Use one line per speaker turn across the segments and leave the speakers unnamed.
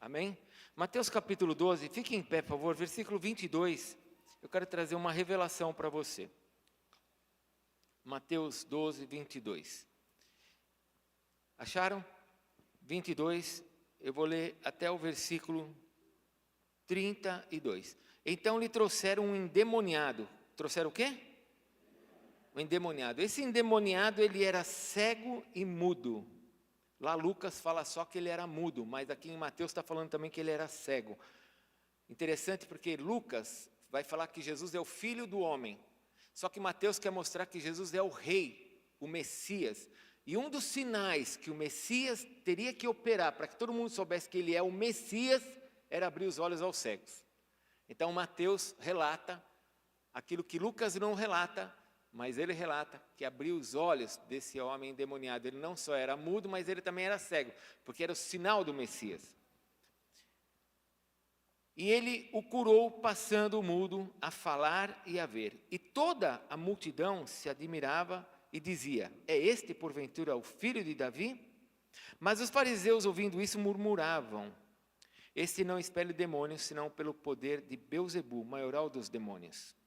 Amém? Mateus capítulo 12, fique em pé, por favor, versículo 22. Eu quero trazer uma revelação para você. Mateus 12, 22. Acharam? 22, eu vou ler até o versículo 32. Então lhe trouxeram um endemoniado. Trouxeram o quê? Um endemoniado. Esse endemoniado, ele era cego e mudo. Lá Lucas fala só que ele era mudo, mas aqui em Mateus está falando também que ele era cego. Interessante porque Lucas vai falar que Jesus é o Filho do homem. Só que Mateus quer mostrar que Jesus é o Rei, o Messias. E um dos sinais que o Messias teria que operar para que todo mundo soubesse que ele é o Messias, era abrir os olhos aos cegos. Então Mateus relata aquilo que Lucas não relata, mas ele relata que abriu os olhos desse homem endemoniado. Ele não só era mudo, mas ele também era cego, porque era o sinal do Messias. E ele o curou, passando o mudo a falar e a ver. E toda a multidão se admirava e dizia: é este, porventura, o filho de Davi? Mas os fariseus, ouvindo isso, murmuravam: este não expele demônios, senão pelo poder de Belzebu, maioral dos demônios.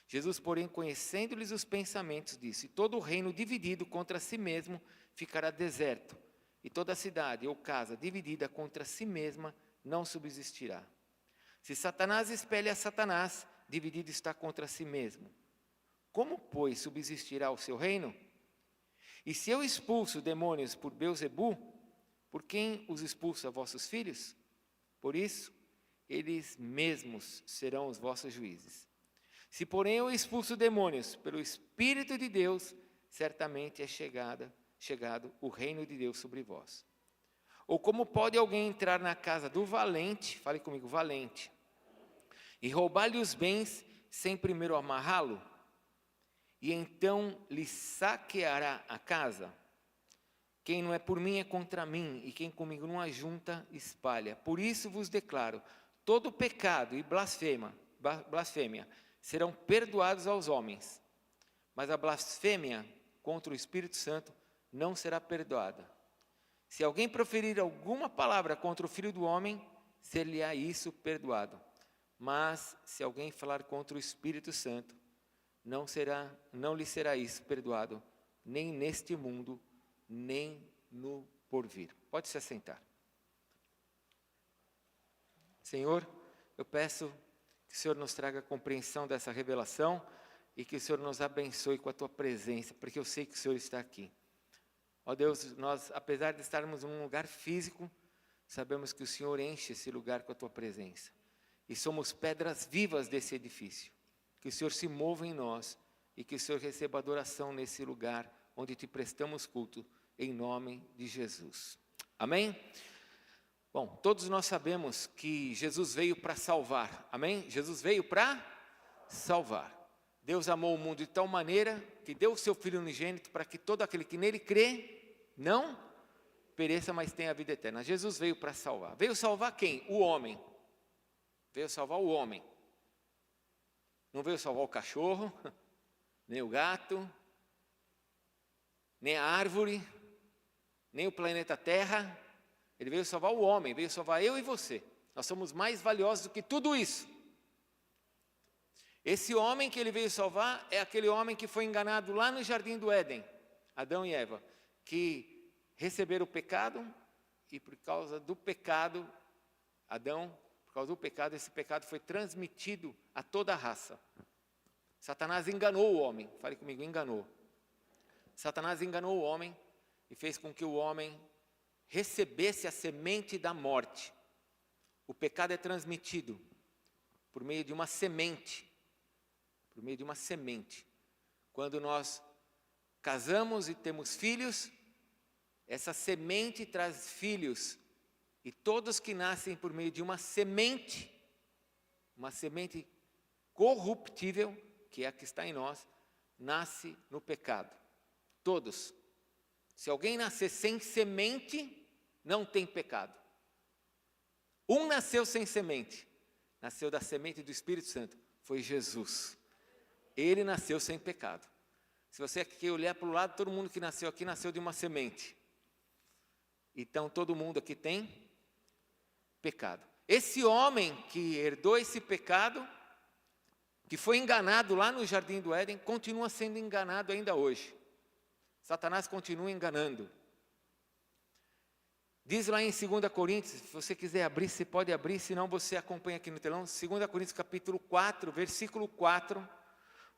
Jesus, porém, conhecendo-lhes os pensamentos, disse: todo o reino dividido contra si mesmo ficará deserto, e toda cidade ou casa dividida contra si mesma não subsistirá. Se Satanás espelha a Satanás, dividido está contra si mesmo. Como, pois, subsistirá o seu reino? E se eu expulso demônios por Belzebu, por quem os expulsa vossos filhos? Por isso, eles mesmos serão os vossos juízes. Se, porém, eu expulso demônios pelo Espírito de Deus, certamente é chegado o reino de Deus sobre vós. Ou como pode alguém entrar na casa do valente, fale comigo, valente, e roubar-lhe os bens sem primeiro amarrá-lo? E então lhe saqueará a casa? Quem não é por mim é contra mim, e quem comigo não ajunta, espalha. Por isso vos declaro, todo pecado e blasfêmia serão perdoados aos homens, mas a blasfêmia contra o Espírito Santo não será perdoada. Se alguém proferir alguma palavra contra o Filho do Homem, ser-lhe-á isso perdoado. Mas se alguém falar contra o Espírito Santo, não lhe será isso perdoado, nem neste mundo, nem no porvir. Pode se assentar. Senhor, eu peço que o Senhor nos traga a compreensão dessa revelação e que o Senhor nos abençoe com a Tua presença, porque eu sei que o Senhor está aqui. Ó Deus, nós, apesar de estarmos num lugar físico, sabemos que o Senhor enche esse lugar com a Tua presença. E somos pedras vivas desse edifício. Que o Senhor se mova em nós e que o Senhor receba adoração nesse lugar onde Te prestamos culto, em nome de Jesus. Amém? Bom, todos nós sabemos que Jesus veio para salvar, amém? Jesus veio para salvar. Deus amou o mundo de tal maneira que deu o seu Filho unigênito para que todo aquele que nele crê, não pereça, mas tenha a vida eterna. Jesus veio para salvar. Veio salvar quem? O homem. Veio salvar o homem. Não veio salvar o cachorro, nem o gato, nem a árvore, nem o planeta Terra. Ele veio salvar o homem, veio salvar eu e você. Nós somos mais valiosos do que tudo isso. Esse homem que ele veio salvar é aquele homem que foi enganado lá no Jardim do Éden, Adão e Eva, que receberam o pecado e por causa do pecado, por causa do pecado, esse pecado foi transmitido a toda a raça. Satanás enganou o homem, fale comigo, enganou. Satanás enganou o homem e fez com que o homem recebesse a semente da morte. O pecado é transmitido por meio de uma semente. Por meio de uma semente. Quando nós casamos e temos filhos, essa semente traz filhos. E todos que nascem por meio de uma semente corruptível, que é a que está em nós, nasce no pecado. Todos. Se alguém nascer sem semente, não tem pecado. Um nasceu sem semente, nasceu da semente do Espírito Santo, foi Jesus. Ele nasceu sem pecado. Se você aqui olhar para o lado, todo mundo que nasceu aqui nasceu de uma semente. Então todo mundo aqui tem pecado. Esse homem que herdou esse pecado, que foi enganado lá no Jardim do Éden, continua sendo enganado ainda hoje. Satanás continua enganando. Diz lá em 2 Coríntios, se você quiser abrir, você pode abrir, senão você acompanha aqui no telão. 2 Coríntios capítulo 4, versículo 4.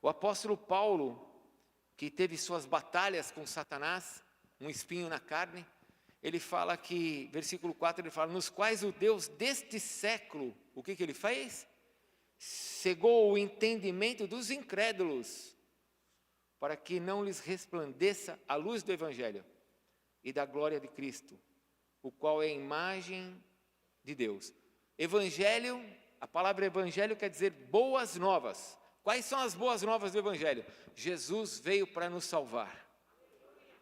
O apóstolo Paulo, que teve suas batalhas com Satanás, um espinho na carne, ele fala que, versículo 4, ele fala, nos quais o Deus deste século, o que ele fez? Cegou o entendimento dos incrédulos, para que não lhes resplandeça a luz do Evangelho e da glória de Cristo, o qual é a imagem de Deus. Evangelho, a palavra evangelho quer dizer boas novas. Quais são as boas novas do Evangelho? Jesus veio para nos salvar.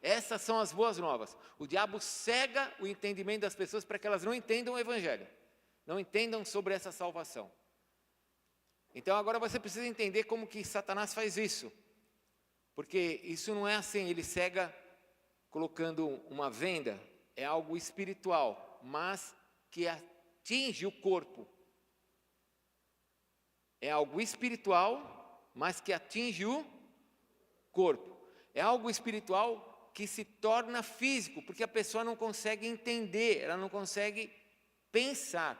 Essas são as boas novas. O diabo cega o entendimento das pessoas para que elas não entendam o Evangelho, não entendam sobre essa salvação. Então agora você precisa entender como que Satanás faz isso, porque isso não é assim, ele cega colocando uma venda, é algo espiritual, mas que atinge o corpo. É algo espiritual, mas que atinge o corpo. É algo espiritual que se torna físico, porque a pessoa não consegue entender, ela não consegue pensar.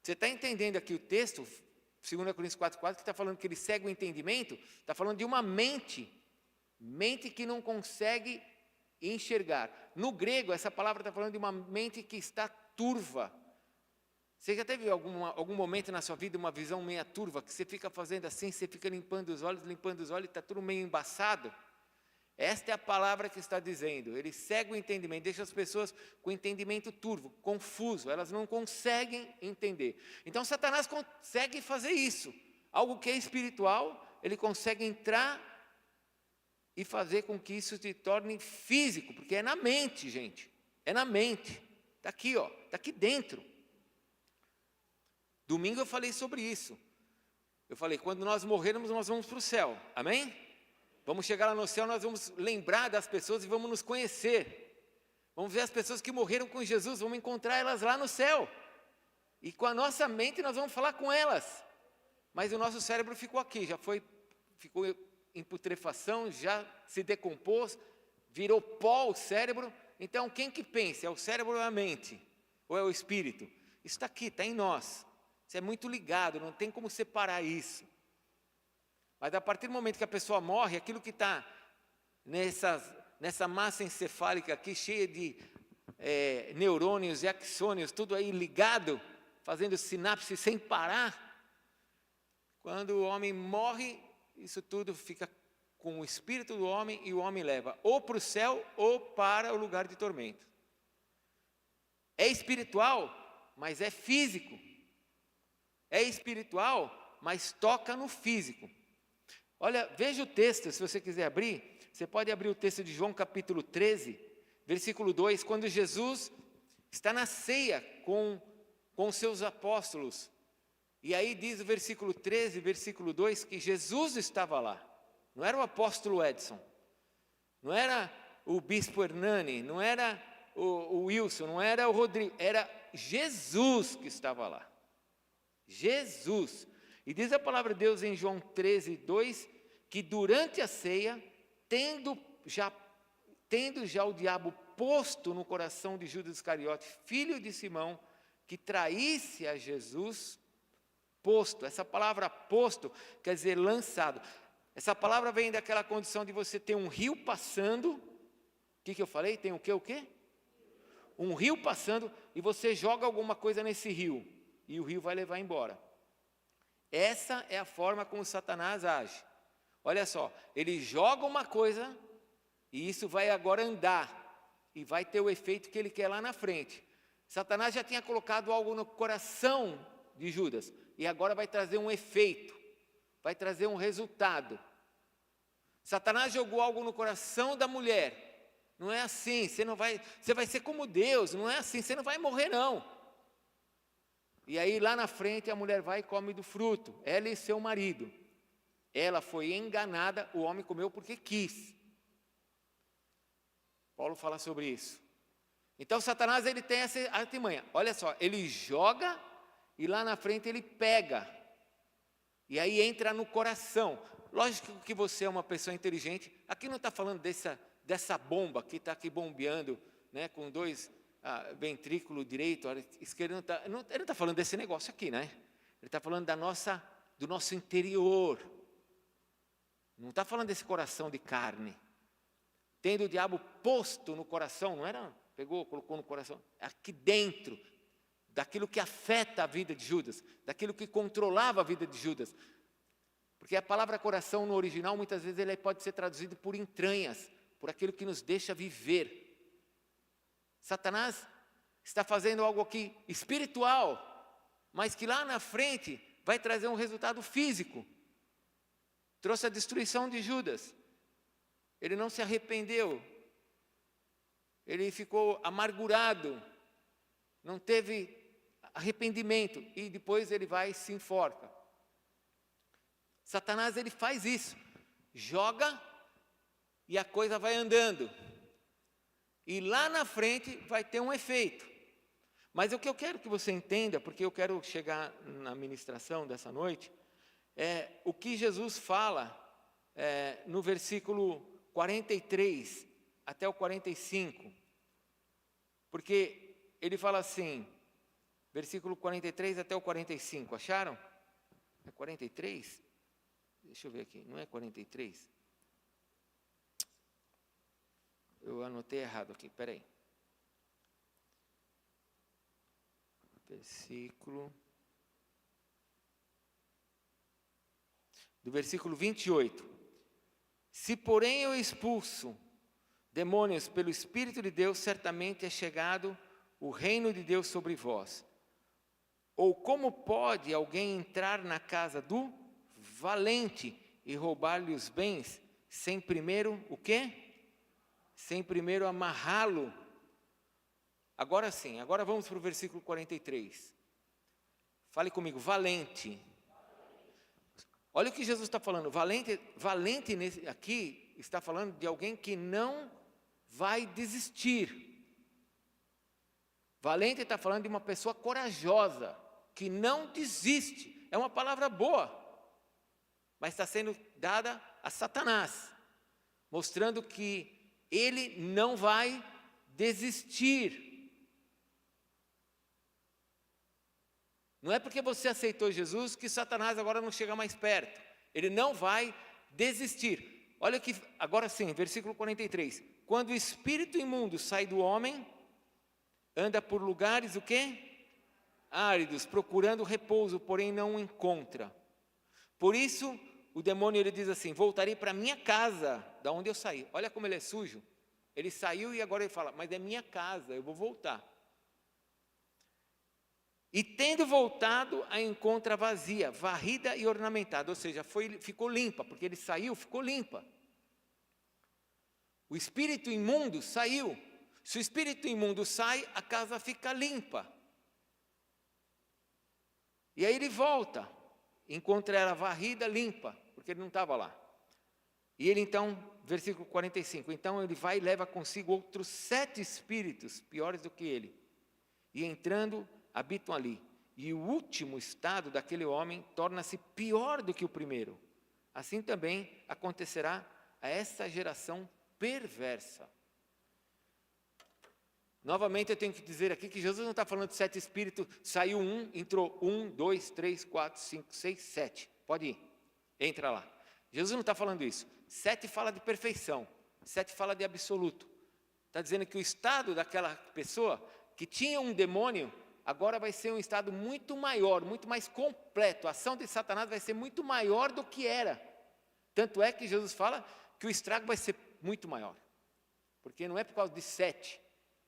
Você está entendendo aqui o texto, 2 Coríntios 4,4, que está falando que ele cega o entendimento, está falando de uma mente que não consegue enxergar. No grego, essa palavra está falando de uma mente que está turva. Você já teve algum momento na sua vida uma visão meia turva, que você fica fazendo assim, você fica limpando os olhos, e está tudo meio embaçado? Esta é a palavra que está dizendo. Ele cega o entendimento, deixa as pessoas com o entendimento turvo, confuso, elas não conseguem entender. Então Satanás consegue fazer isso. Algo que é espiritual, ele consegue entrar e fazer com que isso se torne físico, porque é na mente, gente. É na mente. Está aqui, ó, está aqui dentro. Domingo eu falei sobre isso. Eu falei, quando nós morrermos, nós vamos para o céu. Amém? Vamos chegar lá no céu, nós vamos lembrar das pessoas e vamos nos conhecer. Vamos ver as pessoas que morreram com Jesus, vamos encontrar elas lá no céu. E com a nossa mente nós vamos falar com elas. Mas o nosso cérebro ficou aqui, ficou em putrefação, já se decompôs, virou pó o cérebro. Então quem que pensa? É o cérebro ou é a mente? Ou é o espírito? Isso está aqui, está em nós. Isso é muito ligado, não tem como separar isso. Mas a partir do momento que a pessoa morre, aquilo que está nessa massa encefálica aqui, cheia de neurônios e axônios, tudo aí ligado, fazendo sinapse sem parar, quando o homem morre, isso tudo fica com o espírito do homem e o homem leva ou para o céu ou para o lugar de tormento. É espiritual, mas é físico. É espiritual, mas toca no físico. Olha, veja o texto, se você quiser abrir, você pode abrir o texto de João capítulo 13, versículo 2, quando Jesus está na ceia com seus apóstolos. E aí diz o versículo 13, versículo 2, que Jesus estava lá. Não era o apóstolo Edson, não era o bispo Hernani, não era o Wilson, não era o Rodrigo, era Jesus que estava lá. Jesus. E diz a palavra de Deus em João 13, 2, que durante a ceia, tendo já o diabo posto no coração de Judas Iscariote, filho de Simão, que traísse a Jesus, posto, essa palavra posto quer dizer lançado. Essa palavra vem daquela condição de você ter um rio passando, o que eu falei? Tem o quê? Um rio passando e você joga alguma coisa nesse rio, e o rio vai levar embora. Essa é a forma como Satanás age. Olha só, ele joga uma coisa e isso vai agora andar e vai ter o efeito que ele quer lá na frente. Satanás já tinha colocado algo no coração de Judas e agora vai trazer um efeito, vai trazer um resultado. Satanás jogou algo no coração da mulher. Não é assim, você vai ser como Deus, não é assim, você não vai morrer não. E aí lá na frente a mulher vai e come do fruto, ela e seu marido. Ela foi enganada, o homem comeu porque quis. Paulo fala sobre isso. Então Satanás ele tem essa artimanha. Olha só, ele joga e lá na frente ele pega, e aí entra no coração. Lógico que você é uma pessoa inteligente, aqui não está falando dessa bomba que está aqui bombeando, né, com dois ventrículo direito, esquerdo, ele não está falando desse negócio aqui, né? Ele está falando do nosso interior, não está falando desse coração de carne, tendo o diabo posto no coração, não era? Pegou, colocou no coração, aqui dentro, daquilo que afeta a vida de Judas, daquilo que controlava a vida de Judas. Porque a palavra coração no original, muitas vezes, ele pode ser traduzido por entranhas, por aquilo que nos deixa viver. Satanás está fazendo algo aqui espiritual, mas que lá na frente vai trazer um resultado físico. Trouxe a destruição de Judas. Ele não se arrependeu. Ele ficou amargurado. Não teve arrependimento. E depois ele vai e se enforca. Satanás, ele faz isso. Joga e a coisa vai andando. E lá na frente vai ter um efeito. Mas o que eu quero que você entenda, porque eu quero chegar na ministração dessa noite, é o que Jesus fala no versículo 43 até o 45. Porque ele fala assim, versículo 43 até o 45, acharam? É 43? Deixa eu ver aqui, não é 43? Eu anotei errado aqui, peraí. Do versículo 28. Se porém eu expulso demônios pelo Espírito de Deus, certamente é chegado o reino de Deus sobre vós. Ou como pode alguém entrar na casa do valente e roubar-lhe os bens, sem primeiro o quê? Sem primeiro amarrá-lo. Agora sim, agora vamos para o versículo 43. Fale comigo, valente. Olha o que Jesus está falando, valente aqui está falando de alguém que não vai desistir. Valente está falando de uma pessoa corajosa, que não desiste. É uma palavra boa, mas está sendo dada a Satanás, mostrando que ele não vai desistir. Não é porque você aceitou Jesus que Satanás agora não chega mais perto. Ele não vai desistir. Olha aqui, agora sim, versículo 43. Quando o espírito imundo sai do homem, anda por lugares o quê? Áridos, procurando repouso, porém não o encontra. Por isso, o demônio ele diz assim, voltarei para minha casa, da onde eu saí. Olha como ele é sujo. Ele saiu e agora ele fala, mas é minha casa, eu vou voltar. E tendo voltado, a encontra vazia, varrida e ornamentada. Ou seja, ficou limpa, porque ele saiu, ficou limpa. O espírito imundo saiu. Se o espírito imundo sai, a casa fica limpa. E aí ele volta, encontra ela varrida, limpa, porque ele não estava lá. E ele então, versículo 45, então ele vai e leva consigo outros 7 espíritos, piores do que ele. E entrando, habitam ali. E o último estado daquele homem torna-se pior do que o primeiro. Assim também acontecerá a essa geração perversa. Novamente eu tenho que dizer aqui que Jesus não está falando de 7 espíritos, saiu um, entrou 1, 2, 3, 4, 5, 6, 7. Pode ir, entra lá. Jesus não está falando isso. 7 fala de perfeição, 7 fala de absoluto. Está dizendo que o estado daquela pessoa que tinha um demônio, agora vai ser um estado muito maior, muito mais completo. A ação de Satanás vai ser muito maior do que era. Tanto é que Jesus fala que o estrago vai ser muito maior. Porque não é por causa de 7,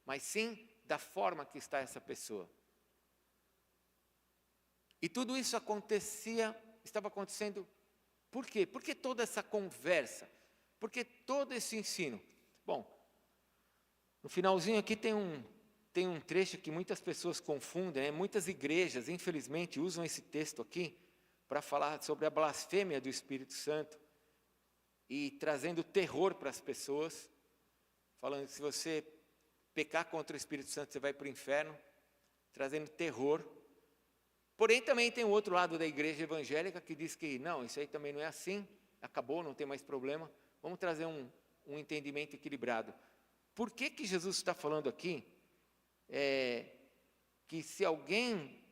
mas sim da forma que está essa pessoa. E tudo isso estava acontecendo, por quê? Por que toda essa conversa? Por que todo esse ensino? Bom, no finalzinho aqui tem um trecho que muitas pessoas confundem, né? Muitas igrejas, infelizmente, usam esse texto aqui para falar sobre a blasfêmia do Espírito Santo e trazendo terror para as pessoas, falando que se você pecar contra o Espírito Santo, você vai para o inferno, trazendo terror. Porém, também tem o outro lado da igreja evangélica que diz que não, isso aí também não é assim, acabou, não tem mais problema. Vamos trazer um entendimento equilibrado. Por que Jesus está falando aqui que se alguém,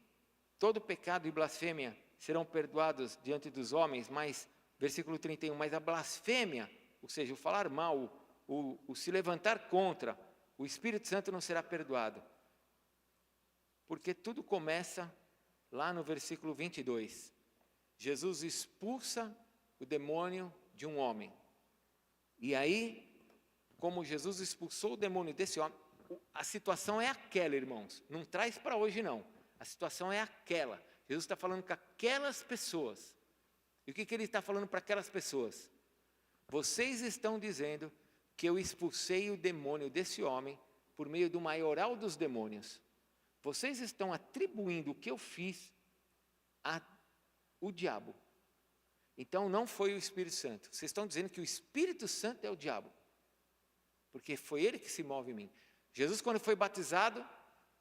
todo pecado e blasfêmia serão perdoados diante dos homens, mas, versículo 31, mas a blasfêmia, ou seja, o falar mal, o se levantar contra, o Espírito Santo não será perdoado. Porque tudo começa lá no versículo 22. Jesus expulsa o demônio de um homem. E aí, como Jesus expulsou o demônio desse homem, a situação é aquela, irmãos. Não traz para hoje, não. A situação é aquela. Jesus está falando com aquelas pessoas. E o que ele está falando para aquelas pessoas? Vocês estão dizendo que eu expulsei o demônio desse homem por meio do maioral dos demônios. Vocês estão atribuindo o que eu fiz ao diabo. Então não foi o Espírito Santo. Vocês estão dizendo que o Espírito Santo é o diabo. Porque foi ele que se move em mim. Jesus, quando foi batizado,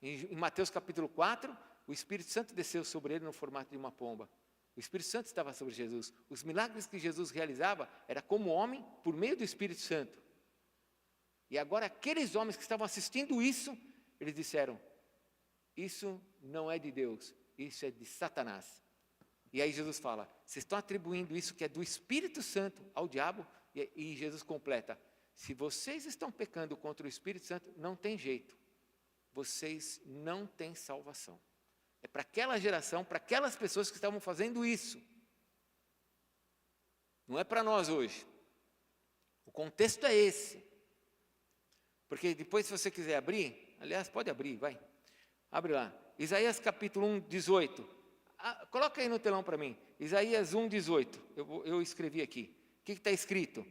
em Mateus capítulo 4, o Espírito Santo desceu sobre ele no formato de uma pomba. O Espírito Santo estava sobre Jesus. Os milagres que Jesus realizava era como homem por meio do Espírito Santo. E agora aqueles homens que estavam assistindo isso, eles disseram: isso não é de Deus, isso é de Satanás. E aí Jesus fala: vocês estão atribuindo isso que é do Espírito Santo ao diabo? E Jesus completa: se vocês estão pecando contra o Espírito Santo, não tem jeito. Vocês não têm salvação. É para aquela geração, para aquelas pessoas que estavam fazendo isso. Não é para nós hoje. O contexto é esse. Porque depois, se você quiser abrir, aliás, pode abrir, vai. Abre lá. Isaías capítulo 1, 18. Coloca aí no telão para mim. Isaías 1, 18. Eu escrevi aqui. O que está escrito?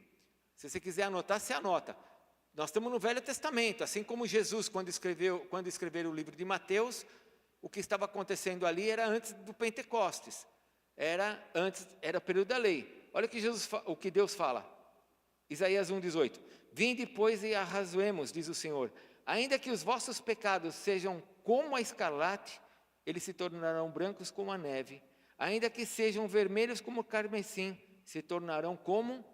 Se você quiser anotar, você anota. Nós estamos no Velho Testamento, assim como Jesus, quando escreveu o livro de Mateus, o que estava acontecendo ali era antes do Pentecostes. Era o período da lei. Olha o que Deus fala. Isaías 1, 18. Vinde, pois, e arrazoemos, diz o Senhor. Ainda que os vossos pecados sejam como a escarlate, eles se tornarão brancos como a neve. Ainda que sejam vermelhos como o carmesim, se tornarão como...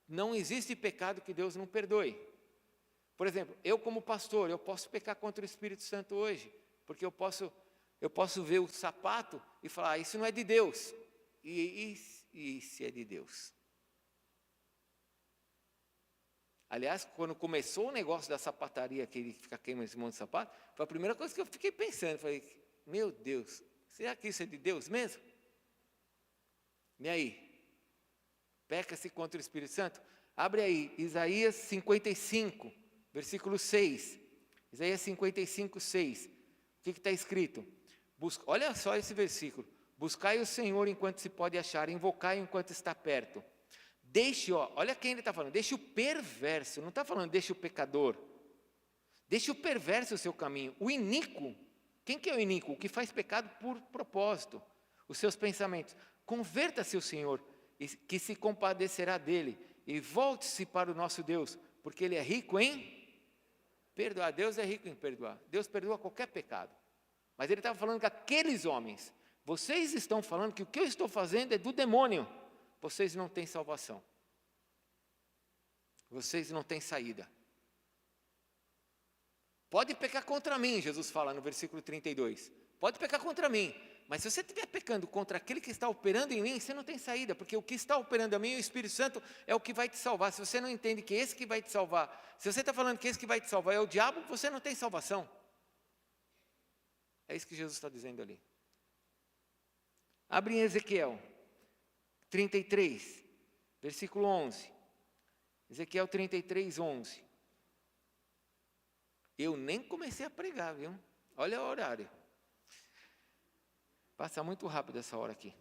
Não existe pecado que Deus não perdoe. Por exemplo, eu como pastor, eu posso pecar contra o Espírito Santo hoje, porque eu posso ver o sapato e falar: isso não é de Deus. E se é de Deus? Aliás, quando começou o negócio da sapataria, que ele fica queimando esse monte de sapato, foi a primeira coisa que eu fiquei pensando. Falei: meu Deus, será que isso é de Deus mesmo? E aí? Peca-se contra o Espírito Santo? Abre aí, Isaías 55, versículo 6. Isaías 55, 6. O que está escrito? Olha só esse versículo. Buscai o Senhor enquanto se pode achar, invocai enquanto está perto. Olha quem ele está falando, deixe o perverso, não está falando deixe o pecador. Deixe o perverso o seu caminho. O iníquo, quem que é o iníquo? O que faz pecado por propósito. Os seus pensamentos. Converta-se ao Senhor, que se compadecerá dele, e volte-se para o nosso Deus, porque ele é rico em perdoar. Deus é rico em perdoar. Deus perdoa qualquer pecado. Mas ele estava falando com aqueles homens: vocês estão falando que o que eu estou fazendo é do demônio. Vocês não têm salvação. Vocês não têm saída. Pode pecar contra mim, Jesus fala no versículo 32. Pode pecar contra mim. Mas se você estiver pecando contra aquele que está operando em mim, você não tem saída, porque o que está operando em mim, o Espírito Santo, é o que vai te salvar. Se você não entende que esse que vai te salvar, se você está falando que esse que vai te salvar é o diabo, você não tem salvação. É isso que Jesus está dizendo ali. Abre em Ezequiel 33, versículo 11. Ezequiel 33, 11. Eu nem comecei a pregar, viu? Olha o horário. Passa muito rápido essa hora aqui.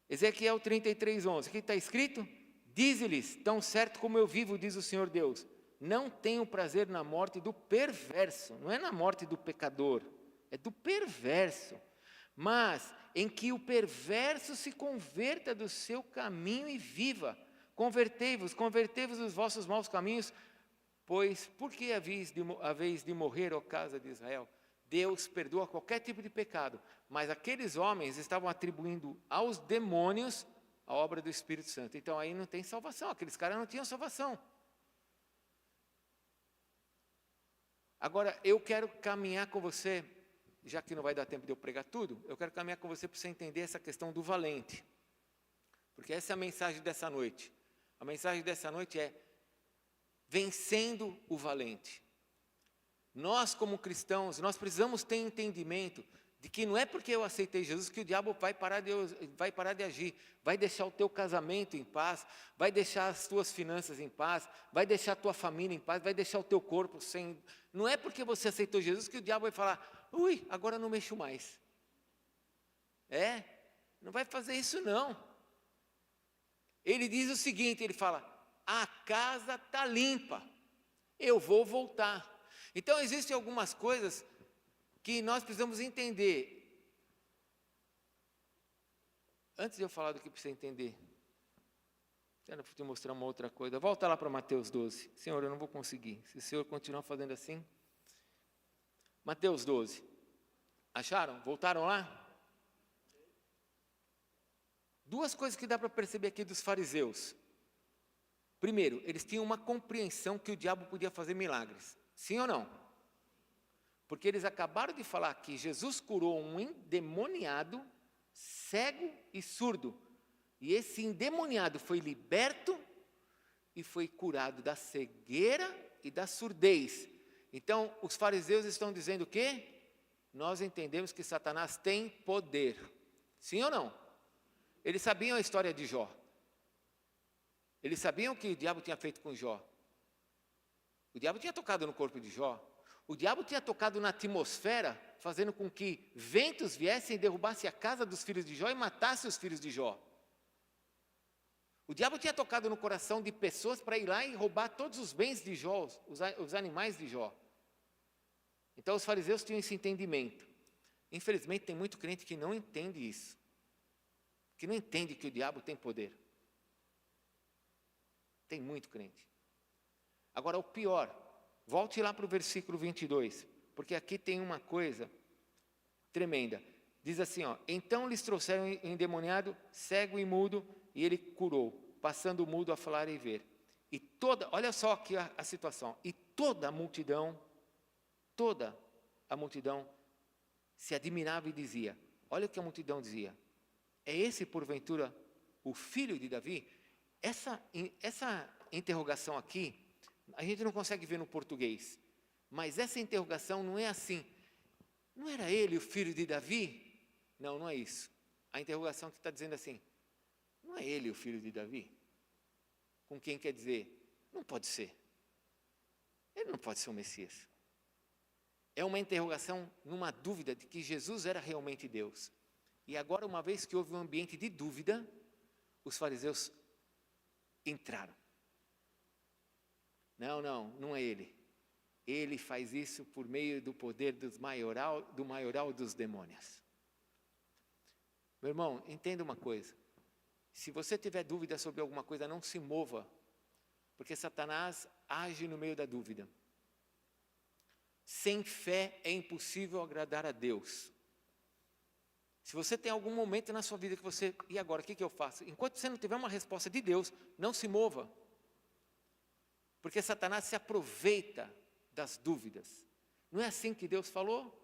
Ezequiel 33, 11. O que está escrito? Dize-lhes: tão certo como eu vivo, diz o Senhor Deus, não tenho prazer na morte do perverso. Não é na morte do pecador, é do perverso. Mas em que o perverso se converta do seu caminho e viva. Convertei-vos dos vossos maus caminhos, pois por que haveis de morrer, ó casa de Israel? Deus perdoa qualquer tipo de pecado, mas aqueles homens estavam atribuindo aos demônios a obra do Espírito Santo. Então aí não tem salvação, aqueles caras não tinham salvação. Agora, eu quero caminhar com você, já que não vai dar tempo de eu pregar tudo, eu quero caminhar com você para você entender essa questão do valente. Porque essa é a mensagem dessa noite. A mensagem dessa noite é vencendo o valente. Nós, como cristãos, nós precisamos ter entendimento de que não é porque eu aceitei Jesus que o diabo vai parar de agir, vai deixar o teu casamento em paz, vai deixar as tuas finanças em paz, vai deixar a tua família em paz, vai deixar o teu corpo sem... Não é porque você aceitou Jesus que o diabo vai falar, ui, agora não mexo mais. Não vai fazer isso não. Ele diz o seguinte, ele fala, a casa está limpa, eu vou voltar. Então existem algumas coisas que nós precisamos entender. Antes de eu falar do que precisa entender, quero te mostrar uma outra coisa. Volta lá para Mateus 12. Senhor, eu não vou conseguir. Se o Senhor continuar fazendo assim. Mateus 12. Acharam? Voltaram lá? Duas coisas que dá para perceber aqui dos fariseus. Primeiro, eles tinham uma compreensão que o diabo podia fazer milagres. Sim ou não? Porque eles acabaram de falar que Jesus curou um endemoniado, cego e surdo. E esse endemoniado foi liberto e foi curado da cegueira e da surdez. Então, os fariseus estão dizendo o quê? Nós entendemos que Satanás tem poder. Sim ou não? Eles sabiam a história de Jó. Eles sabiam o que o diabo tinha feito com Jó. O diabo tinha tocado no corpo de Jó. O diabo tinha tocado na atmosfera, fazendo com que ventos viessem e derrubassem a casa dos filhos de Jó e matassem os filhos de Jó. O diabo tinha tocado no coração de pessoas para ir lá e roubar todos os bens de Jó, os animais de Jó. Então os fariseus tinham esse entendimento. Infelizmente tem muito crente que não entende isso. Que não entende que o diabo tem poder. Tem muito crente. Agora o pior, volte lá para o versículo 22, porque aqui tem uma coisa tremenda. Diz assim, então lhes trouxeram um endemoniado, cego e mudo, e ele curou, passando o mudo a falar e ver. E olha só aqui a situação, e toda a multidão se admirava e dizia, olha o que a multidão dizia, é esse porventura o filho de Davi? Essa interrogação aqui, a gente não consegue ver no português, mas essa interrogação não é assim, não era ele o filho de Davi? Não, não é isso. A interrogação que está dizendo assim, não é ele o filho de Davi? Com quem quer dizer, não pode ser. Ele não pode ser o Messias. É uma interrogação numa dúvida de que Jesus era realmente Deus. E agora, uma vez que houve um ambiente de dúvida, os fariseus entraram. Não é ele. Ele faz isso por meio do poder do maioral dos demônios. Meu irmão, entenda uma coisa. Se você tiver dúvida sobre alguma coisa, não se mova, porque Satanás age no meio da dúvida. Sem fé é impossível agradar a Deus. Se você tem algum momento na sua vida que você, e agora, o que eu faço? Enquanto você não tiver uma resposta de Deus, não se mova. Porque Satanás se aproveita das dúvidas. Não é assim que Deus falou?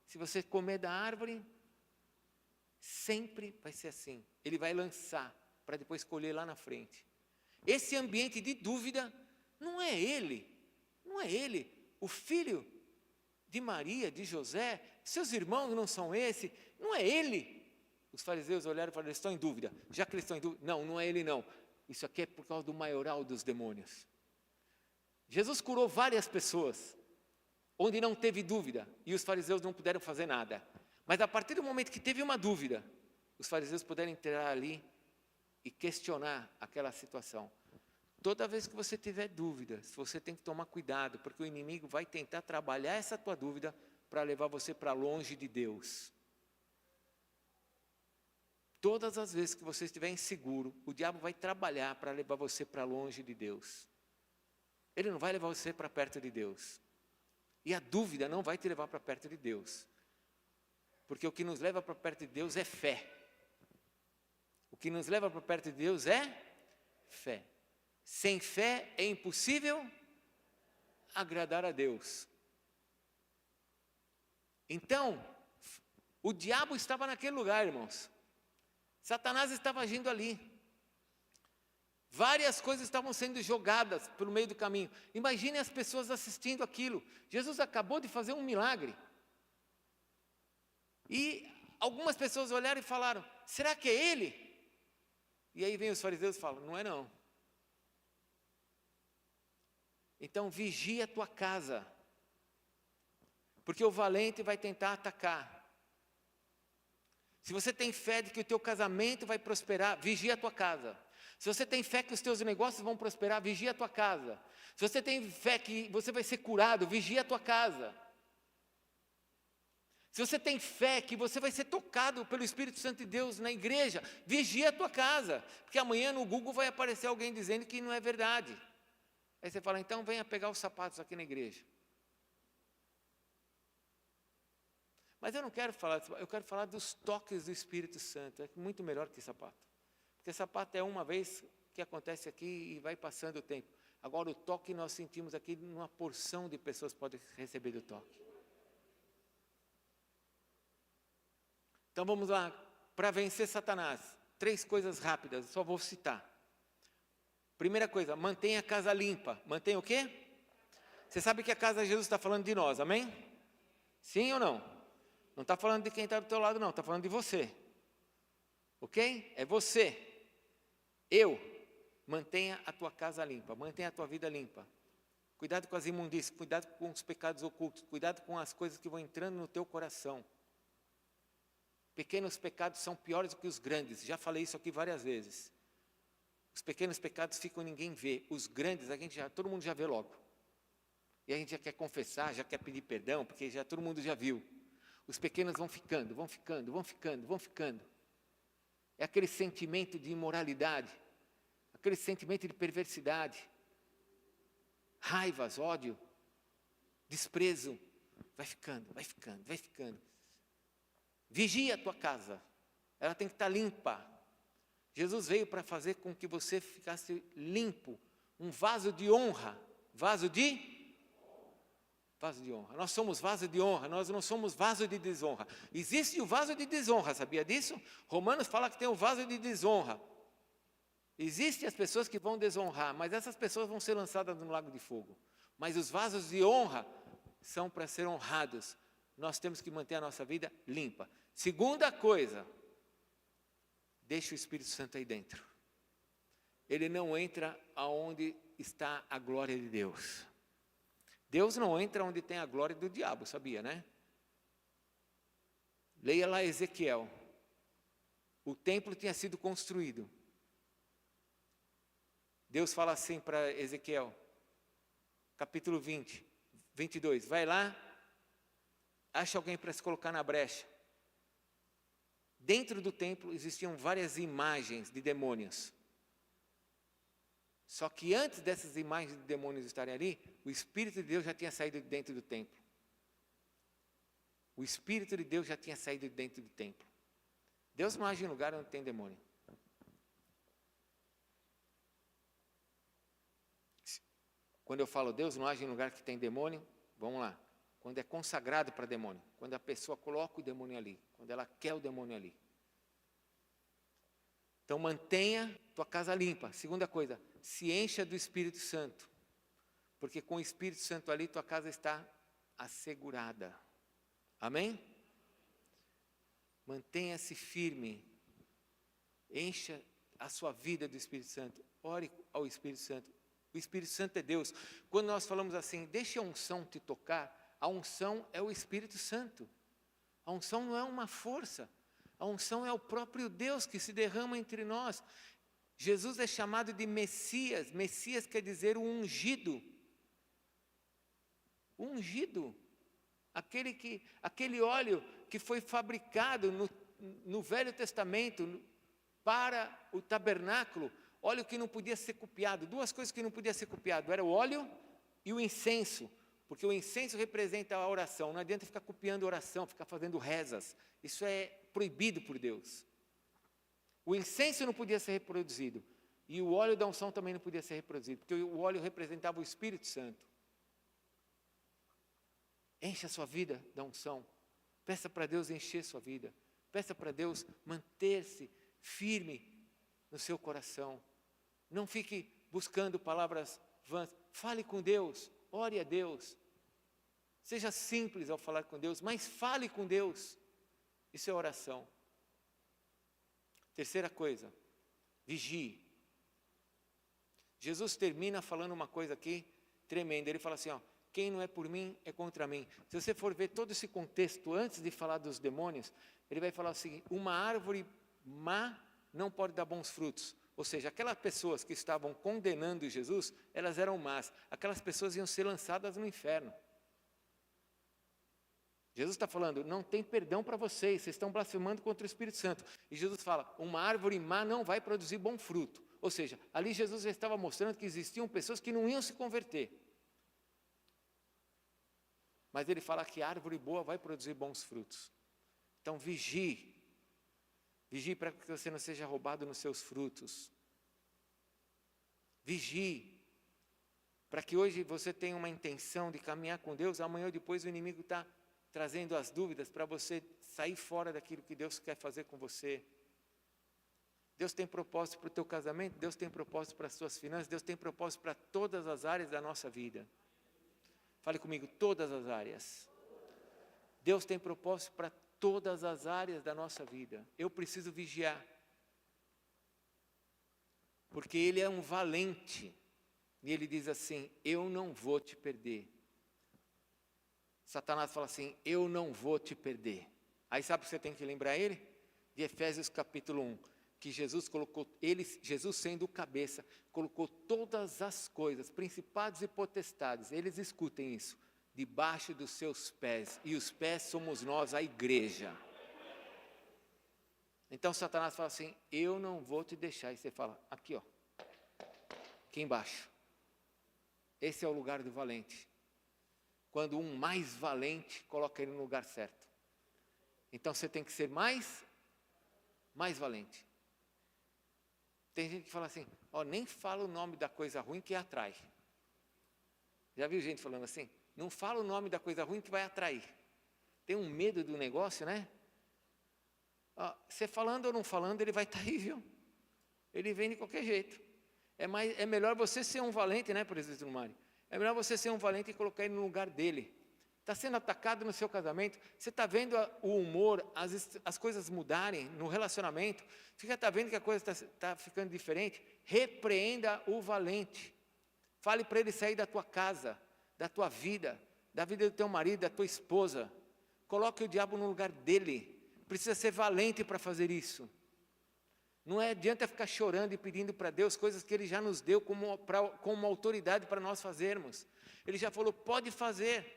Se você comer da árvore, sempre vai ser assim. Ele vai lançar para depois colher lá na frente. Esse ambiente de dúvida não é ele. O filho de Maria, de José, seus irmãos não são esse, não é ele. Os fariseus olharam e falaram, eles estão em dúvida. Já que eles estão em dúvida, não é ele não. Isso aqui é por causa do maioral dos demônios. Jesus curou várias pessoas, onde não teve dúvida, e os fariseus não puderam fazer nada. Mas a partir do momento que teve uma dúvida, os fariseus puderam entrar ali e questionar aquela situação. Toda vez que você tiver dúvidas, você tem que tomar cuidado, porque o inimigo vai tentar trabalhar essa tua dúvida para levar você para longe de Deus. Todas as vezes que você estiver inseguro, o diabo vai trabalhar para levar você para longe de Deus. Ele não vai levar você para perto de Deus. E a dúvida não vai te levar para perto de Deus. Porque o que nos leva para perto de Deus é fé. O que nos leva para perto de Deus é fé. Sem fé é impossível agradar a Deus. Então, o diabo estava naquele lugar, irmãos. Satanás estava agindo ali. Várias coisas estavam sendo jogadas pelo meio do caminho. Imagine as pessoas assistindo aquilo. Jesus acabou de fazer um milagre. E algumas pessoas olharam e falaram, será que é ele? E aí vem os fariseus e falam, não é não. Então vigia a tua casa. Porque o valente vai tentar atacar. Se você tem fé de que o teu casamento vai prosperar, vigia a tua casa. Se você tem fé que os teus negócios vão prosperar, vigia a tua casa. Se você tem fé que você vai ser curado, vigia a tua casa. Se você tem fé que você vai ser tocado pelo Espírito Santo de Deus na igreja, vigia a tua casa. Porque amanhã no Google vai aparecer alguém dizendo que não é verdade. Aí você fala, então venha pegar os sapatos aqui na igreja. Mas eu não quero falar, eu quero falar dos toques do Espírito Santo. É muito melhor que sapato. Porque sapato é uma vez que acontece aqui e vai passando o tempo. Agora o toque nós sentimos aqui, uma porção de pessoas pode receber do toque. Então vamos lá, para vencer Satanás, 3 coisas rápidas, só vou citar. Primeira coisa, mantenha a casa limpa. Mantenha o quê? Você sabe que a casa de Jesus está falando de nós, amém? Sim ou não? Não está falando de quem está do teu lado não, está falando de você. Ok? É você. Mantenha a tua casa limpa, mantenha a tua vida limpa. Cuidado com as imundícias, cuidado com os pecados ocultos, cuidado com as coisas que vão entrando no teu coração. Pequenos pecados são piores do que os grandes, já falei isso aqui várias vezes. Os pequenos pecados ficam ninguém vê, os grandes todo mundo já vê logo. E a gente já quer confessar, já quer pedir perdão, porque todo mundo já viu. Os pequenos vão ficando. É aquele sentimento de imoralidade, aquele sentimento de perversidade, raivas, ódio, desprezo, vai ficando. Vigia a tua casa, ela tem que estar limpa. Jesus veio para fazer com que você ficasse limpo, um vaso de honra, vaso de honra. Nós somos vaso de honra, nós não somos vaso de desonra. Existe o vaso de desonra, sabia disso? Romanos fala que tem o vaso de desonra. Existem as pessoas que vão desonrar, mas essas pessoas vão ser lançadas no lago de fogo. Mas os vasos de honra são para ser honrados. Nós temos que manter a nossa vida limpa. Segunda coisa, deixa o Espírito Santo aí dentro. Ele não entra aonde está a glória de Deus. Deus não entra onde tem a glória do diabo, sabia, né? Leia lá Ezequiel. O templo tinha sido construído. Deus fala assim para Ezequiel, capítulo 20, 22. Vai lá, acha alguém para se colocar na brecha. Dentro do templo existiam várias imagens de demônios. Só que antes dessas imagens de demônios estarem ali, o Espírito de Deus já tinha saído de dentro do templo. O Espírito de Deus já tinha saído de dentro do templo. Deus não age em lugar onde tem demônio. Quando eu falo Deus não age em lugar que tem demônio, vamos lá. Quando é consagrado para demônio, quando a pessoa coloca o demônio ali, quando ela quer o demônio ali. Então mantenha tua casa limpa. Segunda coisa, se encha do Espírito Santo. Porque com o Espírito Santo ali, tua casa está assegurada. Amém? Mantenha-se firme. Encha a sua vida do Espírito Santo. Ore ao Espírito Santo. O Espírito Santo é Deus. Quando nós falamos assim, deixa a unção te tocar, a unção é o Espírito Santo. A unção não é uma força. A unção é o próprio Deus que se derrama entre nós. Jesus é chamado de Messias. Messias quer dizer o ungido. Ungido. Aquele óleo que foi fabricado no Velho Testamento para o tabernáculo. Óleo que não podia ser copiado. 2 coisas que não podiam ser copiado. Era o óleo e o incenso. Porque o incenso representa a oração. Não adianta ficar copiando oração, ficar fazendo rezas. Isso é proibido por Deus. O incenso não podia ser reproduzido. E o óleo da unção também não podia ser reproduzido. Porque o óleo representava o Espírito Santo. Encha a sua vida da unção. Peça para Deus encher sua vida. Peça para Deus manter-se firme no seu coração. Não fique buscando palavras vãs. Fale com Deus. Ore a Deus. Seja simples ao falar com Deus, mas fale com Deus. Isso é oração. Terceira coisa, vigie. Jesus termina falando uma coisa aqui tremenda. Ele fala assim, ó, quem não é por mim é contra mim. Se você for ver todo esse contexto antes de falar dos demônios, ele vai falar o seguinte: uma árvore má não pode dar bons frutos. Ou seja, aquelas pessoas que estavam condenando Jesus, elas eram más. Aquelas pessoas iam ser lançadas no inferno. Jesus está falando, não tem perdão para vocês estão blasfemando contra o Espírito Santo. E Jesus fala, uma árvore má não vai produzir bom fruto. Ou seja, ali Jesus já estava mostrando que existiam pessoas que não iam se converter. Mas ele fala que a árvore boa vai produzir bons frutos. Então vigie. Vigie para que você não seja roubado nos seus frutos. Vigie. Para que hoje você tenha uma intenção de caminhar com Deus, amanhã ou depois o inimigo está trazendo as dúvidas para você sair fora daquilo que Deus quer fazer com você. Deus tem propósito para o teu casamento, Deus tem propósito para as suas finanças, Deus tem propósito para todas as áreas da nossa vida. Fale comigo, todas as áreas. Deus tem propósito para todas as áreas da nossa vida. Eu preciso vigiar. Porque Ele é um valente. E Ele diz assim, eu não vou te perder. Satanás fala assim, eu não vou te perder. Aí sabe o que você tem que lembrar ele? De Efésios capítulo 1. Que Jesus colocou, Jesus sendo o cabeça, colocou todas as coisas, principados e potestades, eles escutem isso, debaixo dos seus pés. E os pés somos nós, a igreja. Então Satanás fala assim, eu não vou te deixar. E você fala, aqui ó, aqui embaixo. Esse é o lugar do valente. Quando um mais valente coloca ele no lugar certo. Então você tem que ser mais valente. Tem gente que fala assim, ó, nem fala o nome da coisa ruim que atrai. Já viu gente falando assim? Não fala o nome da coisa ruim que vai atrair. Tem um medo do negócio, né? Ó, você falando ou não falando, ele vai estar aí, viu? Ele vem de qualquer jeito. É melhor você ser um valente, né, presidente Mário? É melhor você ser um valente e colocar ele no lugar dele. Está sendo atacado no seu casamento, você está vendo o humor, as coisas mudarem no relacionamento, você já está vendo que a coisa está ficando diferente, repreenda o valente. Fale para ele sair da tua casa, da tua vida, da vida do teu marido, da tua esposa. Coloque o diabo no lugar dele. Precisa ser valente para fazer isso. Não adianta ficar chorando e pedindo para Deus coisas que Ele já nos deu como uma autoridade para nós fazermos. Ele já falou, pode fazer.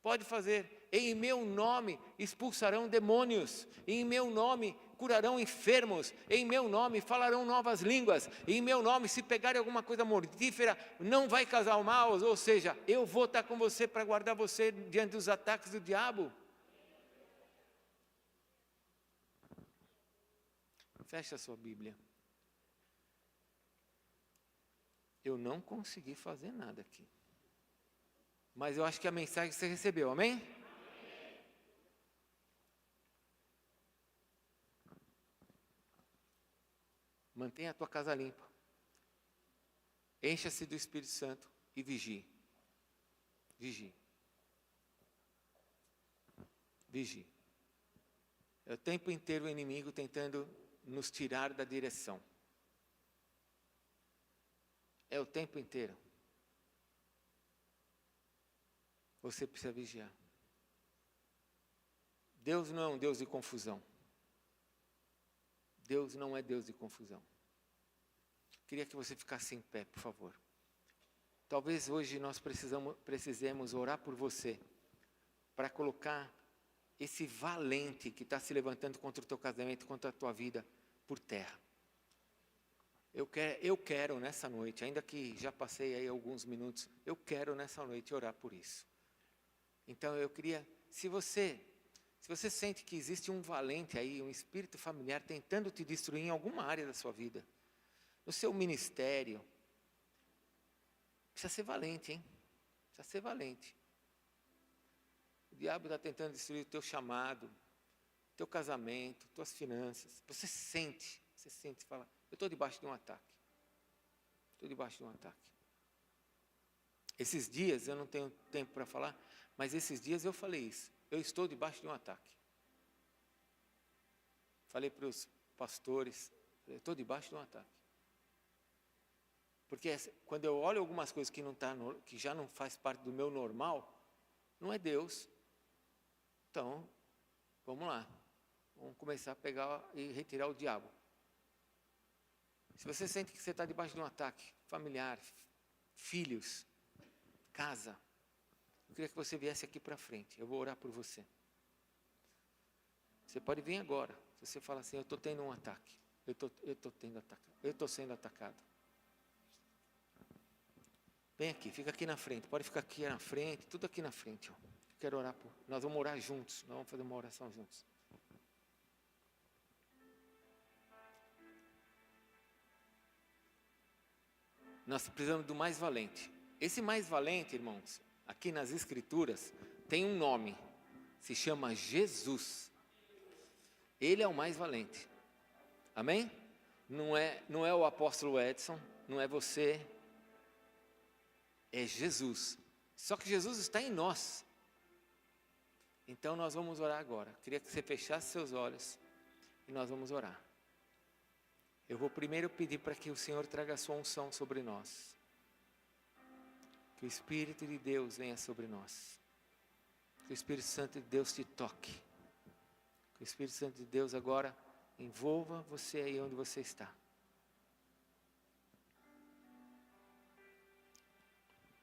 Pode fazer. Em meu nome expulsarão demônios. Em meu nome curarão enfermos. Em meu nome falarão novas línguas. Em meu nome, se pegarem alguma coisa mortífera, não vai causar mal. Ou seja, eu vou estar com você para guardar você diante dos ataques do diabo. Fecha a sua Bíblia. Eu não consegui fazer nada aqui. Mas eu acho que a mensagem você recebeu, amém? Amém. Mantenha a tua casa limpa. Encha-se do Espírito Santo e vigie. Vigie. Vigie. É o tempo inteiro o inimigo tentando nos tirar da direção. É o tempo inteiro. Você precisa vigiar. Deus não é um Deus de confusão. Deus não é Deus de confusão. Queria que você ficasse em pé, por favor. Talvez hoje nós precisemos orar por você, para colocar esse valente que está se levantando contra o teu casamento, contra a tua vida, por terra. Eu quero nessa noite, ainda que já passei aí alguns minutos, eu quero nessa noite orar por isso. Então eu queria, se você sente que existe um valente aí, um espírito familiar tentando te destruir em alguma área da sua vida, no seu ministério, precisa ser valente, hein? Precisa ser valente. O diabo está tentando destruir o teu chamado, teu casamento, tuas finanças. Você sente, fala, eu estou debaixo de um ataque. Estou debaixo de um ataque. Esses dias, eu não tenho tempo para falar, mas esses dias eu falei isso. Eu estou debaixo de um ataque. Falei para os pastores, eu estou debaixo de um ataque. Porque quando eu olho algumas coisas que já não faz parte do meu normal, não é Deus. Então, vamos lá. Vamos começar a pegar e retirar o diabo. Se você sente que você está debaixo de um ataque familiar, filhos, casa, eu queria que você viesse aqui para frente. Eu vou orar por você. Você pode vir agora. Se você fala assim, eu estou tendo um ataque. Eu estou sendo atacado. Vem aqui, fica aqui na frente. Pode ficar aqui na frente, tudo aqui na frente. Ó. Quero orar por. Nós vamos orar juntos. Nós vamos fazer uma oração juntos. Nós precisamos do mais valente. Esse mais valente, irmãos, aqui nas Escrituras, tem um nome. Se chama Jesus. Ele é o mais valente. Amém? Não é o apóstolo Edson, não é você. É Jesus. Só que Jesus está em nós. Então nós vamos orar agora. Queria que você fechasse seus olhos e nós vamos orar. Eu vou primeiro pedir para que o Senhor traga a sua unção sobre nós. Que o Espírito de Deus venha sobre nós. Que o Espírito Santo de Deus te toque. Que o Espírito Santo de Deus agora envolva você aí onde você está.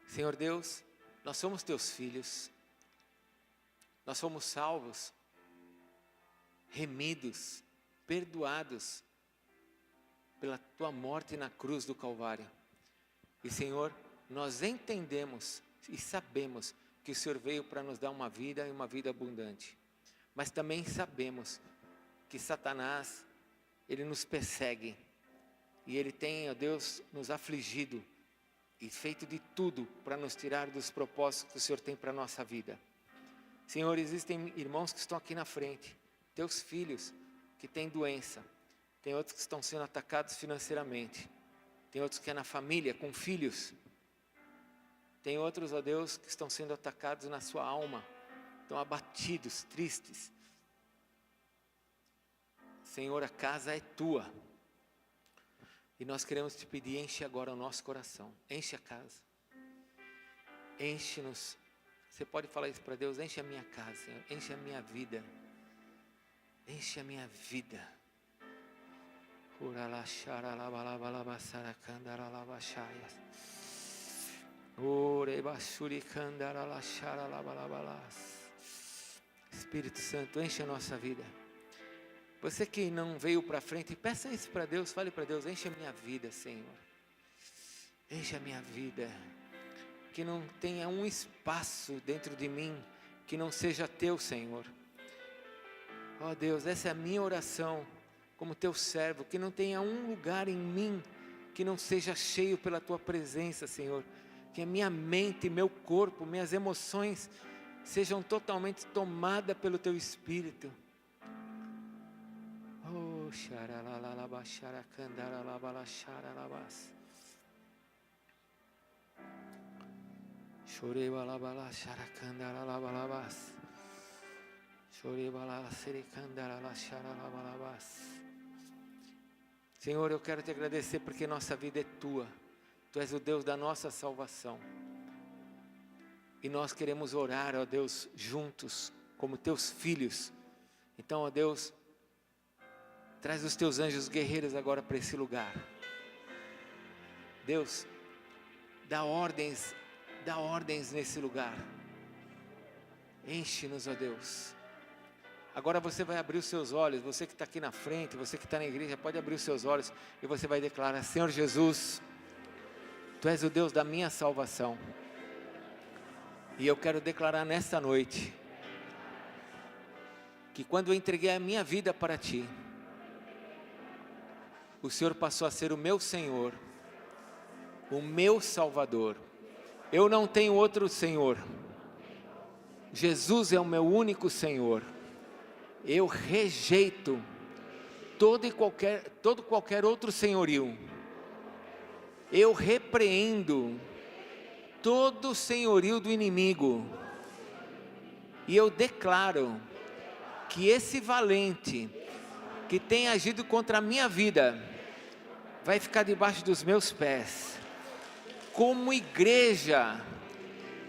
Senhor Deus, nós somos teus filhos. Nós somos salvos, remidos, perdoados pela tua morte na cruz do Calvário. E Senhor, nós entendemos e sabemos que o Senhor veio para nos dar uma vida e uma vida abundante. Mas também sabemos que Satanás, ele nos persegue. E ele tem, ó Deus, nos afligido e feito de tudo para nos tirar dos propósitos que o Senhor tem para a nossa vida. Senhor, existem irmãos que estão aqui na frente, teus filhos que têm doença, tem outros que estão sendo atacados financeiramente, tem outros que é na família, com filhos, tem outros, ó Deus, que estão sendo atacados na sua alma, estão abatidos, tristes. Senhor, a casa é tua, e nós queremos te pedir, enche agora o nosso coração, enche a casa, enche-nos. Você pode falar isso para Deus, enche a minha casa, Senhor, enche a minha vida, enche a minha vida. Espírito Santo, enche a nossa vida. Você que não veio para frente, peça isso para Deus, fale para Deus, enche a minha vida, Senhor, enche a minha vida. Que não tenha um espaço dentro de mim que não seja teu, Senhor. Ó Deus, essa é a minha oração como teu servo, que não tenha um lugar em mim que não seja cheio pela tua presença, Senhor. Que a minha mente, meu corpo, minhas emoções sejam totalmente tomadas pelo teu Espírito. Oh, xaralalaba, xaracandaralaba, xaralabas. Chorebalabala xaracandaralabalabas. Chorebalala sericandarala xaralabalabas. Senhor, eu quero te agradecer porque nossa vida é tua. Tu és o Deus da nossa salvação. E nós queremos orar, ó Deus, juntos, como teus filhos. Então, ó Deus, traz os teus anjos guerreiros agora para esse lugar. Deus, dá ordens nesse lugar. Enche-nos, ó Deus. Agora você vai abrir os seus olhos, você que está aqui na frente, você que está na igreja, pode abrir os seus olhos e você vai declarar: Senhor Jesus, Tu és o Deus da minha salvação. E eu quero declarar nesta noite, que quando eu entreguei a minha vida para Ti, o Senhor passou a ser o meu Senhor, o meu Salvador. Eu não tenho outro Senhor, Jesus é o meu único Senhor. Eu rejeito todo qualquer outro senhorio. Eu repreendo todo senhorio do inimigo. E eu declaro que esse valente que tem agido contra a minha vida vai ficar debaixo dos meus pés. Como igreja,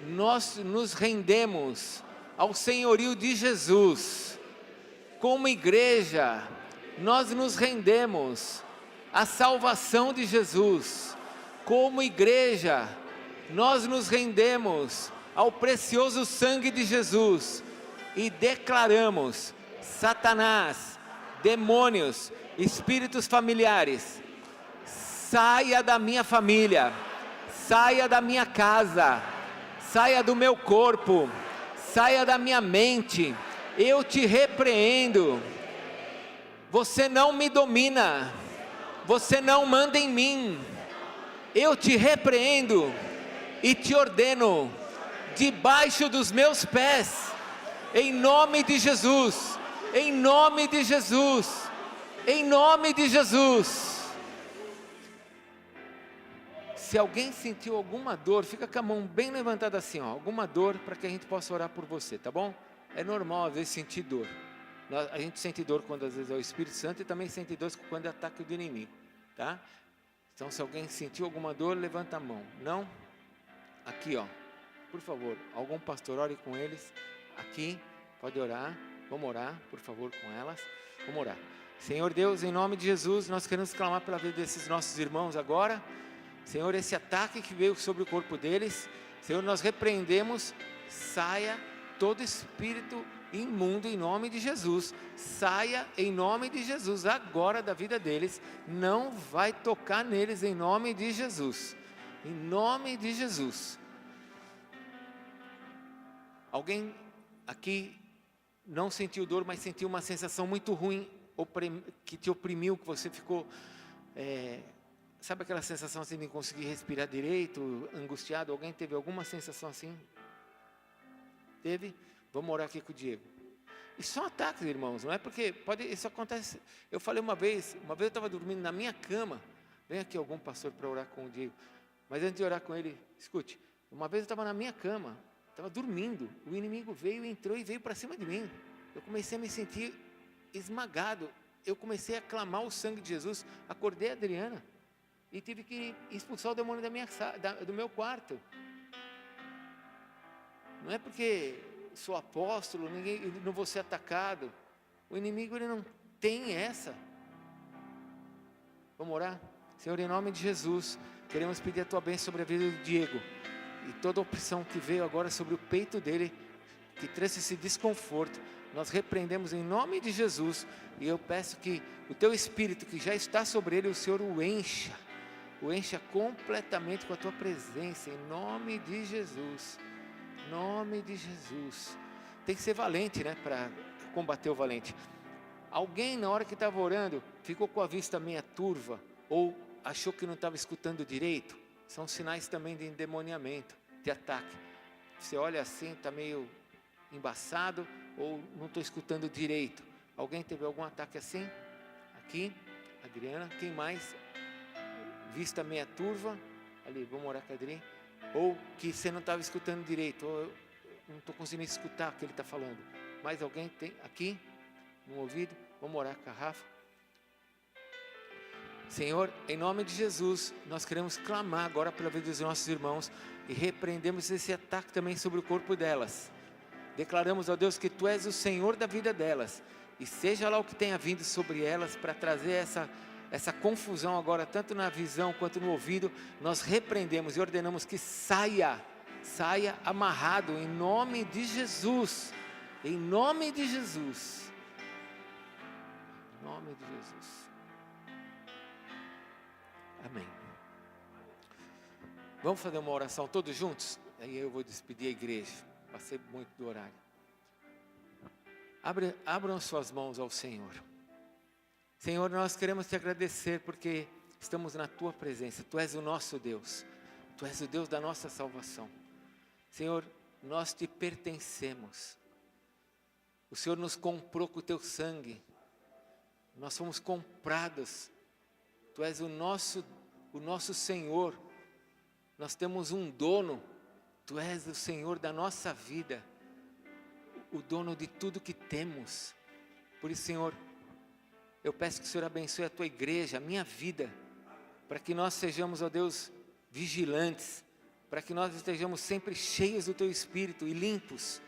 nós nos rendemos ao senhorio de Jesus. Como igreja, nós nos rendemos à salvação de Jesus. Como igreja, nós nos rendemos ao precioso sangue de Jesus e declaramos: Satanás, demônios, espíritos familiares, saia da minha família, saia da minha casa, saia do meu corpo, saia da minha mente. Eu te repreendo, você não me domina, você não manda em mim. Eu te repreendo e te ordeno debaixo dos meus pés, em nome de Jesus, em nome de Jesus, em nome de Jesus. Se alguém sentiu alguma dor, fica com a mão bem levantada assim, ó, alguma dor, para que a gente possa orar por você, tá bom? É normal às vezes sentir dor. A gente sente dor quando às vezes é o Espírito Santo e também sente dor quando é ataque do inimigo, tá? Então se alguém sentiu alguma dor, levanta a mão. Não? Aqui, ó, por favor, algum pastor, ore com eles. Aqui, pode orar. Vamos orar, por favor, com elas. Vamos orar. Senhor Deus, em nome de Jesus, nós queremos clamar pela vida desses nossos irmãos agora. Senhor, esse ataque que veio sobre o corpo deles, Senhor, nós repreendemos, saia todo espírito imundo em nome de Jesus, saia em nome de Jesus agora da vida deles, não vai tocar neles em nome de Jesus, em nome de Jesus. Alguém aqui não sentiu dor, mas sentiu uma sensação muito ruim, que te oprimiu, que você ficou, sabe aquela sensação assim de não conseguir respirar direito, angustiado? Alguém teve alguma sensação assim? Teve? Vamos orar aqui com o Diego. Isso são ataques, irmãos, não é porque isso acontece. Eu falei uma vez eu estava dormindo na minha cama. Vem aqui algum pastor para orar com o Diego. Mas antes de orar com ele, escute. Uma vez eu estava na minha cama, estava dormindo. O inimigo veio, entrou e veio para cima de mim. Eu comecei a me sentir esmagado. Eu comecei a clamar o sangue de Jesus. Acordei a Adriana e tive que expulsar o demônio do meu quarto. Não é porque sou apóstolo, não vou ser atacado. O inimigo, ele não tem essa. Vamos orar? Senhor, em nome de Jesus, queremos pedir a Tua bênção sobre a vida do Diego. E toda a opressão que veio agora sobre o peito dele, que trouxe esse desconforto, nós repreendemos em nome de Jesus. E eu peço que o Teu Espírito que já está sobre ele, o Senhor o encha completamente com a Tua presença, em nome de Jesus. Nome de Jesus. Tem que ser valente, né, para combater o valente. Alguém na hora que estava orando ficou com a vista meia turva ou achou que não estava escutando direito? São sinais também de endemoniamento, de ataque. Você olha assim, está meio embaçado ou não estou escutando direito. Alguém teve algum ataque assim? Aqui, Adriana. Quem mais? Vista meia turva. Ali, vamos orar com a Adriana. Ou que você não estava escutando direito, ou eu não estou conseguindo escutar o que ele está falando. Mais alguém tem aqui, no ouvido? Vamos orar com a Rafa. Senhor, em nome de Jesus, nós queremos clamar agora pela vida dos nossos irmãos e repreendemos esse ataque também sobre o corpo delas. Declaramos, ó Deus, que Tu és o Senhor da vida delas, e seja lá o que tenha vindo sobre elas para trazer essa confusão agora, tanto na visão quanto no ouvido, nós repreendemos e ordenamos que saia amarrado em nome de Jesus, em nome de Jesus, Em nome de Jesus. Amém. Vamos fazer uma oração todos juntos? Aí eu vou despedir a igreja. Passei muito do horário. Abram suas mãos ao Senhor. Senhor, nós queremos te agradecer porque estamos na tua presença. Tu és o nosso Deus. Tu és o Deus da nossa salvação. Senhor, nós te pertencemos. O Senhor nos comprou com o teu sangue. Nós fomos comprados. Tu és o nosso Senhor. Nós temos um dono. Tu és o Senhor da nossa vida. O dono de tudo que temos. Por isso, Senhor, eu peço que o Senhor abençoe a tua igreja, a minha vida, para que nós sejamos, ó Deus, vigilantes, para que nós estejamos sempre cheios do teu Espírito e limpos,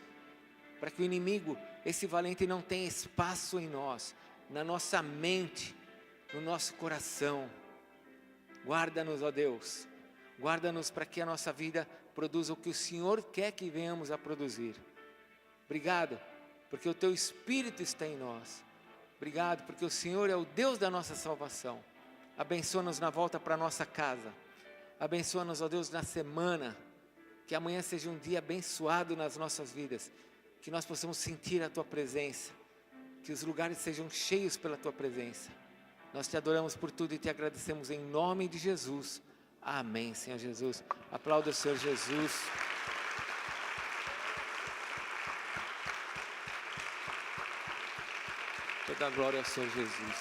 para que o inimigo, esse valente, não tenha espaço em nós, na nossa mente, no nosso coração. Guarda-nos, ó Deus, guarda-nos para que a nossa vida produza o que o Senhor quer que venhamos a produzir. Obrigado, porque o teu Espírito está em nós. Obrigado, porque o Senhor é o Deus da nossa salvação. Abençoa-nos na volta para a nossa casa. Abençoa-nos, ó Deus, na semana. Que amanhã seja um dia abençoado nas nossas vidas. Que nós possamos sentir a tua presença. Que os lugares sejam cheios pela tua presença. Nós te adoramos por tudo e te agradecemos em nome de Jesus. Amém, Senhor Jesus. Aplauda o Senhor Jesus. Toda a glória ao Senhor Jesus.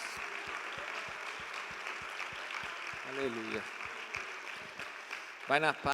Aleluia. Vai na paz.